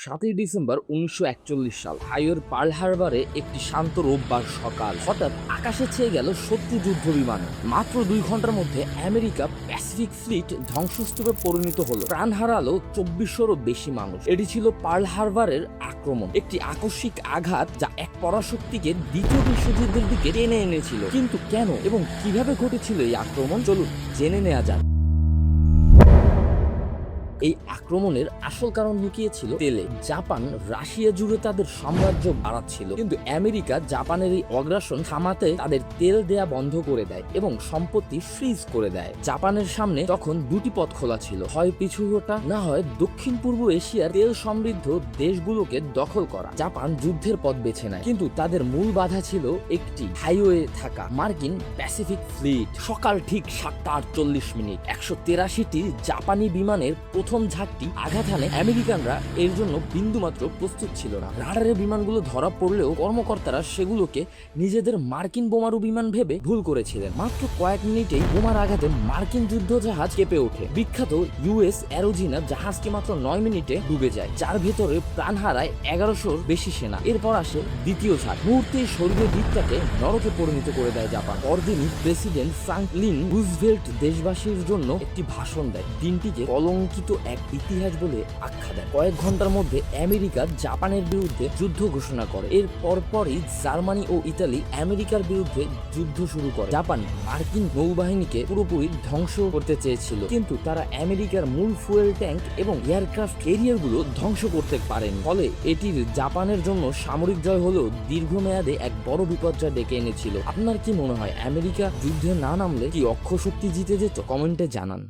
7ই December 1941 সাল হাইওয়ের pearl হারবারে একটি শান্ত রোববার সকাল হঠাৎ আকাশে ছেয়ে গেল শত্রু যুদ্ধ বিমান। মাত্র 2 ঘন্টার মধ্যে আমেরিকা প্যাসিফিক ফ্লিট ধ্বংসস্তূপে পরিণত হলো। প্রাণ হারালো 2400-রও বেশি মানুষ। এটি ছিল পার্ল হারবারের আক্রমণ, একটি আকস্মিক আঘাত যা এক পরাশক্তিকে দ্বিতীয় বিশ্বযুদ্ধের দিকে টেনে এনেছিল। কিন্তু কেন এবং কিভাবে ঘটেছিল এই আক্রমণ, চলুন জেনে নেওয়া যাক। এই আক্রমণের আসল কারণ লুকিয়েছিল তেলে। জাপান রাশিয়া জুড়ে তাদের সাম্রাজ্য বাড়াচ্ছিল, কিন্তু আমেরিকা জাপানের এই অগ্রাসন থামাতে তাদের তেল দেয়া বন্ধ করে দেয় এবং সম্পত্তি ফ্রিজ করে দেয়। জাপানের সামনে তখন দুটি পথ খোলা ছিল, হয় পিছু হটা, না হয় দক্ষিণ পূর্ব এশিয়ার তেল সমৃদ্ধ দেশগুলোকে দখল করা। জাপান যুদ্ধের পথ বেছে নেয়, কিন্তু তাদের মূল বাধা ছিল একটি হাইওয়ে থাকা মার্কিন প্যাসিফিক ফ্লিট। সকাল ঠিক 7:48, 183টি জাপানি বিমানের প্রথম ঝাঁকটি আঘাত হানে। আমেরিকানরা এর জন্য বিন্দুমাত্র প্রস্তুত ছিল না। রাডারে বিমানগুলো ধরা পড়লেও কর্মকর্তারা সেগুলোকে নিজেদের মার্কিন বোমারু বিমান ভেবে ভুল করেছিলেন। মাত্র কয়েক মিনিটেই বোমার আঘাতে মার্কিন যুদ্ধ জাহাজ কেঁপে ওঠে। বিখ্যাত ইউএস অ্যারোজিনা জাহাজটি মাত্র 9 মিনিটে ডুবে যায়, যার ভেতরে প্রাণ হারায় 1100-র বেশি সেনা। এরপর আসে দ্বিতীয় ঝাঁক। মুহূর্তেই স্বর্গীয় দ্বীপটাকে নরকে পরিণত করে দেয় জাপান। পরদিনই প্রেসিডেন্ট ফ্রাঙ্কলিন রুজভেল্ট দেশবাসীর জন্য একটি ভাষণ দেয়। দিনটিকে কলঙ্কিত এক ইতিহাস বলে আখ্যা দেয়। কয়েক ঘন্টার মধ্যে আমেরিকা জাপানের বিরুদ্ধে যুদ্ধ ঘোষণা করে। এর পরপরই জার্মানি ও ইতালি আমেরিকার বিরুদ্ধে যুদ্ধ শুরু করে। জাপান মার্কিন নৌবাহিনীকে পুরোপুরি ধ্বংস করতে চেয়েছিল, কিন্তু তারা আমেরিকার মূল ফুয়েল ট্যাঙ্ক এবং এয়ারক্রাফট ক্যারিয়ারগুলো ধ্বংস করতে পারেন। ফলে এটির জাপানের জন্য সামরিক জয় হলেও দীর্ঘমেয়াদে এক বড় বিপর্যয় ডেকে এনেছিল। আপনার কি মনে হয় আমেরিকা যুদ্ধে না নামলে কি অক্ষশক্তি জিতে যেত? কমেন্টে জানান।